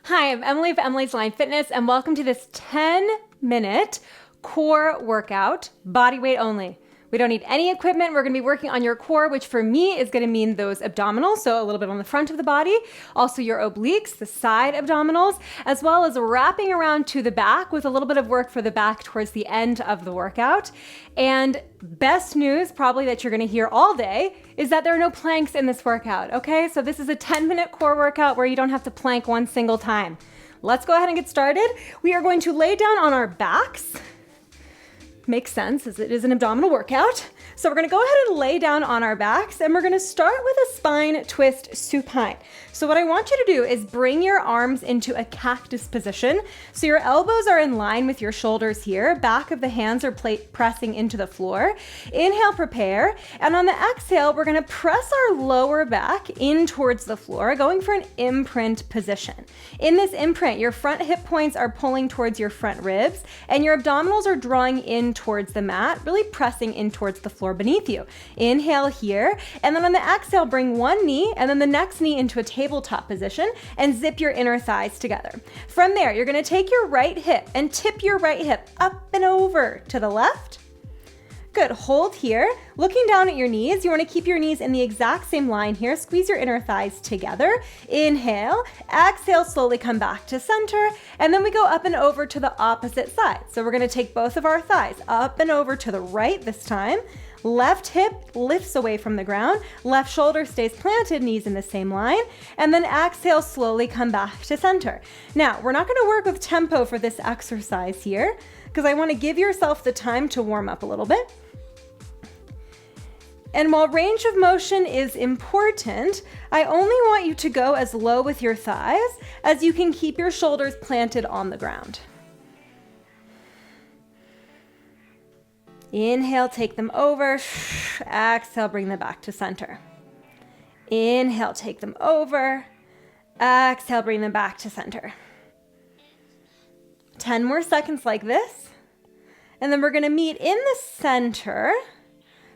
Hi, I'm Emily of Emily's Line Fitness, and welcome to this 10-minute core workout, body weight only. We don't need any equipment. We're going to be working on your core, which for me is going to mean those abdominals, so a little bit on the front of the body, also your obliques, the side abdominals, as well as wrapping around to the back with a little bit of work for the back towards the end of the workout. And best news probably that you're going to hear all day is that there are no planks in this workout, okay? So this is a 10-minute core workout where you don't have to plank one single time. Let's go ahead and get started. We are going to lay down on our backs. Makes sense as it is an abdominal workout. So we're gonna go ahead and lay down on our backs and we're gonna start with a spine twist supine. So what I want you to do is bring your arms into a cactus position. So your elbows are in line with your shoulders here. Back of the hands are pressing into the floor. Inhale, prepare. And on the exhale, we're gonna press our lower back in towards the floor, going for an imprint position. In this imprint, your front hip points are pulling towards your front ribs and your abdominals are drawing in towards the mat, really pressing in towards the floor beneath you. Inhale here, and then on the exhale, bring one knee and then the next knee into a tabletop position and zip your inner thighs together. From there, you're gonna take your right hip and tip your right hip up and over to the left. Good, hold here. Looking down at your knees, you wanna keep your knees in the exact same line here. Squeeze your inner thighs together. Inhale, exhale, slowly come back to center. And then we go up and over to the opposite side. So we're gonna take both of our thighs up and over to the right this time. Left hip lifts away from the ground. Left shoulder stays planted, knees in the same line. And then exhale, slowly come back to center. Now, we're not gonna work with tempo for this exercise here because I wanna give yourself the time to warm up a little bit. And while range of motion is important, I only want you to go as low with your thighs as you can keep your shoulders planted on the ground. Inhale, take them over. Exhale, bring them back to center. Inhale, take them over. Exhale, bring them back to center. 10 more seconds like this. And then we're gonna meet in the center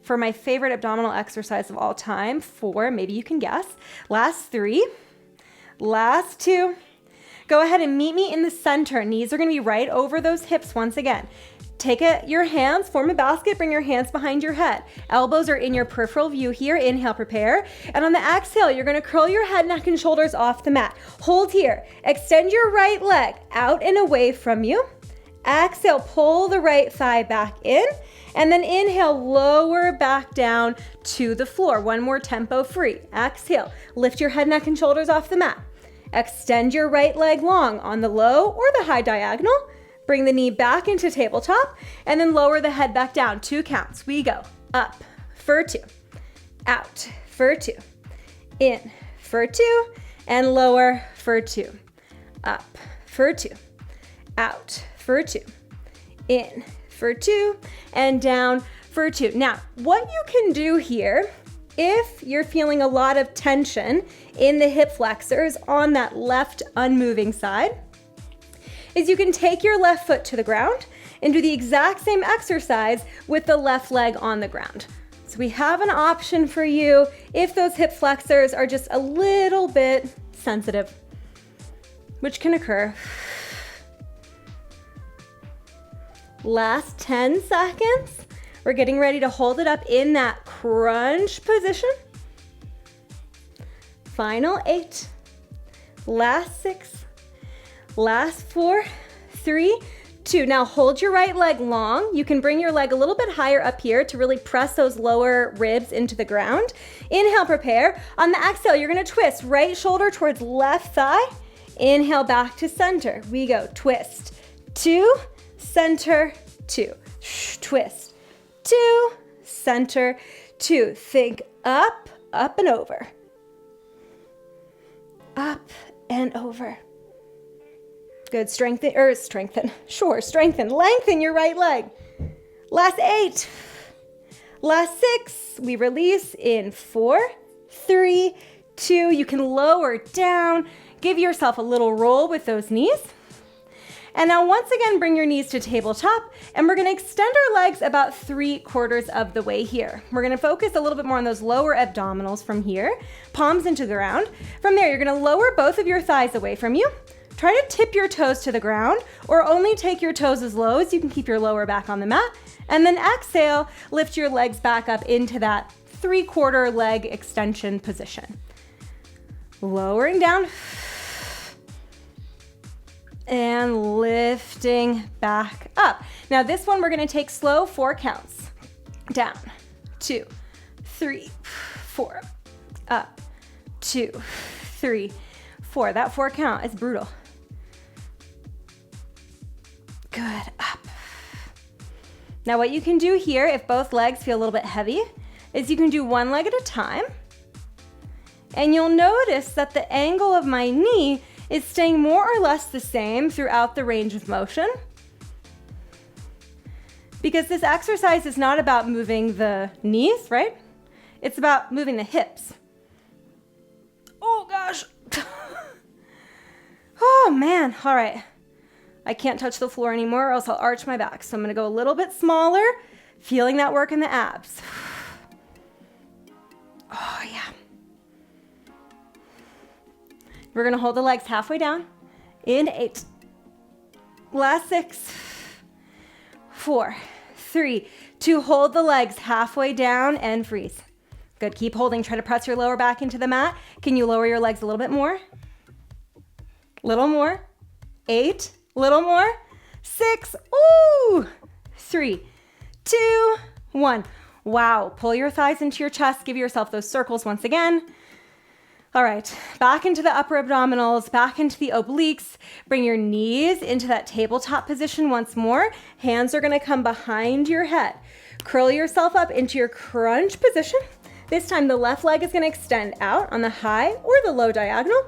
for my favorite abdominal exercise of all time. 4, maybe you can guess. Last 3, last 2. Go ahead and meet me in the center. Knees are gonna be right over those hips once again. Take your hands, form a basket, bring your hands behind your head. Elbows are in your peripheral view here. Inhale, prepare. And on the exhale, you're gonna curl your head, neck, and shoulders off the mat. Hold here. Extend your right leg out and away from you. Exhale, pull the right thigh back in. And then inhale, lower back down to the floor. One more tempo free. Exhale, lift your head, neck, and shoulders off the mat. Extend your right leg long on the low or the high diagonal. Bring the knee back into tabletop and then lower the head back down. 2 counts. We go up for 2, out for 2, in for 2, and lower for 2. Up for 2, out for 2, in for 2, and down for 2. Now, what you can do here, if you're feeling a lot of tension in the hip flexors on that left unmoving side, is you can take your left foot to the ground and do the exact same exercise with the left leg on the ground. So we have an option for you if those hip flexors are just a little bit sensitive, which can occur. Last 10 seconds. We're getting ready to hold it up in that crunch position. Final 8, last 6, last 4, 3, 2. Now hold your right leg long. You can bring your leg a little bit higher up here to really press those lower ribs into the ground. Inhale, prepare. On the exhale, you're gonna twist right shoulder towards left thigh. Inhale, back to center. We go twist, 2, center, 2. Twist, 2, center, 2. Think up, up and over. Up and over. Good, strengthen, lengthen your right leg. Last 8, last 6, we release in 4, 3, 2. You can lower down, give yourself a little roll with those knees. And now once again, bring your knees to tabletop and we're gonna extend our legs about 3/4 of the way here. We're gonna focus a little bit more on those lower abdominals from here, palms into the ground. From there, you're gonna lower both of your thighs away from you, Try to tip your toes to the ground or only take your toes as low as you can keep your lower back on the mat. And then exhale, lift your legs back up into that 3/4 leg extension position. Lowering down and lifting back up. Now this one we're gonna take slow, 4 counts. Down, 2, 3, 4, up, 2, 3, 4. That 4 count is brutal. Good, up. Now what you can do here, if both legs feel a little bit heavy, is you can do one leg at a time. And you'll notice that the angle of my knee is staying more or less the same throughout the range of motion. Because this exercise is not about moving the knees, right? It's about moving the hips. Oh gosh. Oh man, all right. I can't touch the floor anymore or else I'll arch my back. So I'm gonna go a little bit smaller, feeling that work in the abs. Oh yeah. We're gonna hold the legs halfway down. In 8. Last 6. 4, 3, 2. Hold the legs halfway down and freeze. Good, keep holding. Try to press your lower back into the mat. Can you lower your legs a little bit more? Little more. 8, little more. 6, ooh. 3, 2, 1. Wow, pull your thighs into your chest. Give yourself those circles once again. All right, back into the upper abdominals, back into the obliques. Bring your knees into that tabletop position once more. Hands are gonna come behind your head. Curl yourself up into your crunch position. This time the left leg is gonna extend out on the high or the low diagonal.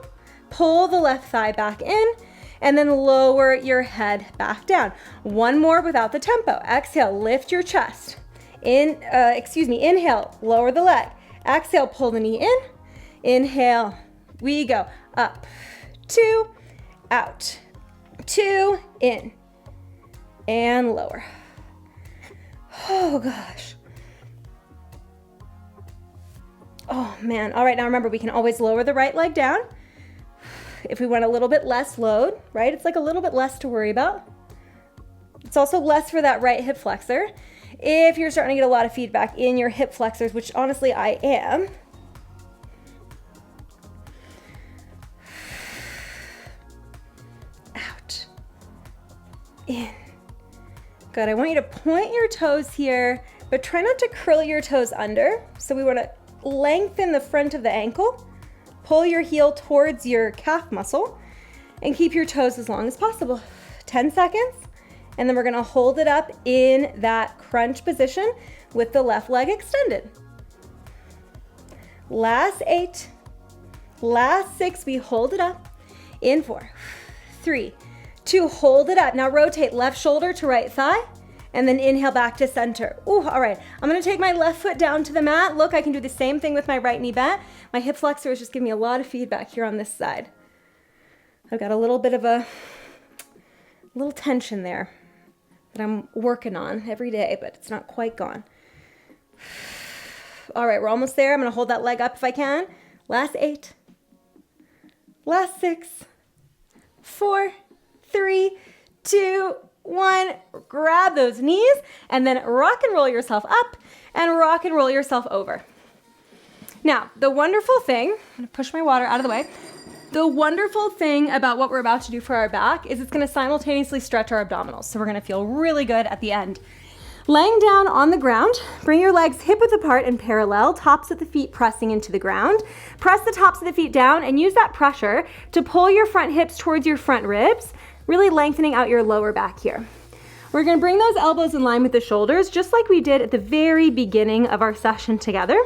Pull the left thigh back in and then lower your head back down. One more without the tempo. Exhale, lift your chest. Inhale, lower the leg. Exhale, pull the knee in. Inhale, we go up, 2, out, 2, in, and lower. Oh gosh. Oh man, all right, now remember we can always lower the right leg down. If we want a little bit less load, right? It's like a little bit less to worry about. It's also less for that right hip flexor. If you're starting to get a lot of feedback in your hip flexors, which honestly I am, in. Good, I want you to point your toes here, but try not to curl your toes under. So we want to lengthen the front of the ankle, pull your heel towards your calf muscle, and keep your toes as long as possible. 10 seconds, and then we're gonna hold it up in that crunch position with the left leg extended. Last 8, last 6, we hold it up. In 4, 3, 2, hold it up. Now rotate left shoulder to right thigh, and then inhale back to center. Ooh, all right. I'm gonna take my left foot down to the mat. Look, I can do the same thing with my right knee bent. My hip flexor is just giving me a lot of feedback here on this side. I've got a little bit of a little tension there that I'm working on every day, but it's not quite gone. All right, we're almost there. I'm gonna hold that leg up if I can. Last 8, last 6, 4, 3, 2, 1. Grab those knees and then rock and roll yourself up and rock and roll yourself over. Now, the wonderful thing, I'm gonna push my water out of the way. The wonderful thing about what we're about to do for our back is it's gonna simultaneously stretch our abdominals. So we're gonna feel really good at the end. Laying down on the ground, bring your legs hip width apart and parallel, tops of the feet pressing into the ground. Press the tops of the feet down and use that pressure to pull your front hips towards your front ribs, really lengthening out your lower back here. We're gonna bring those elbows in line with the shoulders, just like we did at the very beginning of our session together.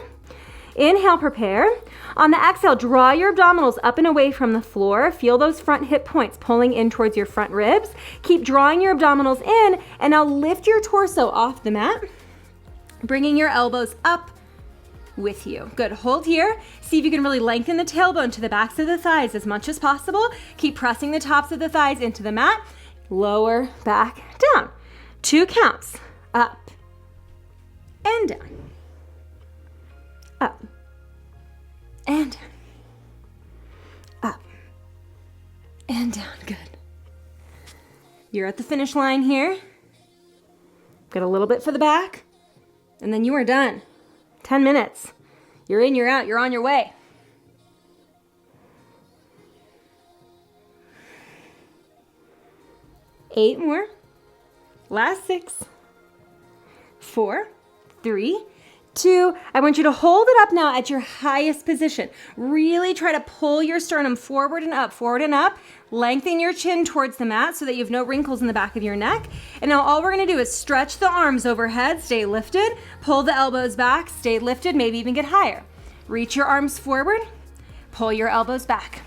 Inhale, prepare. On the exhale, draw your abdominals up and away from the floor. Feel those front hip points pulling in towards your front ribs. Keep drawing your abdominals in, and now lift your torso off the mat, bringing your elbows up with you. Good, hold here. See if you can really lengthen the tailbone to the backs of the thighs as much as possible. Keep pressing the tops of the thighs into the mat. Lower, back, down. 2 counts, up and down. Up and down, up and and down. Good. You're at the finish line here. Get a little bit for the back, and then you are done. 10 minutes. You're in, you're out, you're on your way. Eight more. Last 6, 4, 3, 2. I want you to hold it up now at your highest position. Really try to pull your sternum forward and up. Lengthen your chin towards the mat so that you have no wrinkles in the back of your neck. And now all we're gonna do is stretch the arms overhead, stay lifted, pull the elbows back, stay lifted, maybe even get higher. Reach your arms forward, pull your elbows back.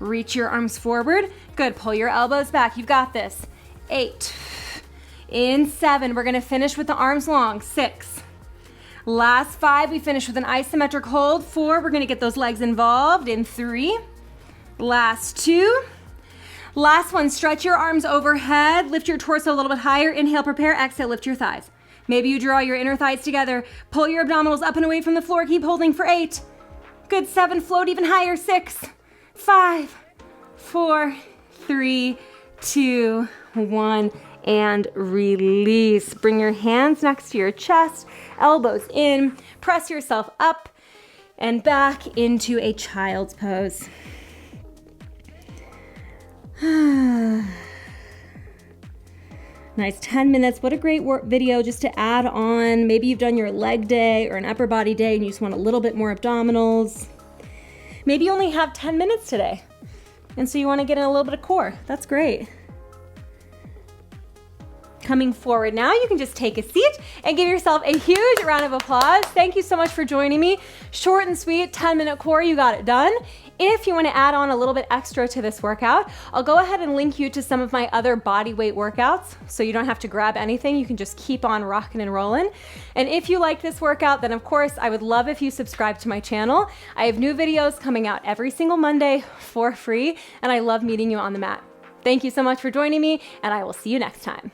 Reach your arms forward. Good, pull your elbows back. You've got this. 8. In 7, we're gonna finish with the arms long. 6. Last 5, we finish with an isometric hold. 4, we're gonna get those legs involved. In 3. Last 2. Last one, stretch your arms overhead. Lift your torso a little bit higher. Inhale, prepare. Exhale, lift your thighs. Maybe you draw your inner thighs together. Pull your abdominals up and away from the floor. Keep holding for 8. Good, 7, float even higher. 6, 5, 4, 3, 2, 1, and release. Bring your hands next to your chest, elbows in, press yourself up and back into a child's pose. Nice 10 minutes. What a great video just to add on. Maybe you've done your leg day or an upper body day and you just want a little bit more abdominals. Maybe you only have 10 minutes today, and so you want to get in a little bit of core. That's great. Coming forward now, you can just take a seat and give yourself a huge round of applause. Thank you so much for joining me. Short and sweet, 10-minute core, you got it done. If you want to add on a little bit extra to this workout, I'll go ahead and link you to some of my other body weight workouts, so you don't have to grab anything. You can just keep on rocking and rolling. And if you like this workout, then of course, I would love if you subscribe to my channel. I have new videos coming out every single Monday for free, and I love meeting you on the mat. Thank you so much for joining me, and I will see you next time.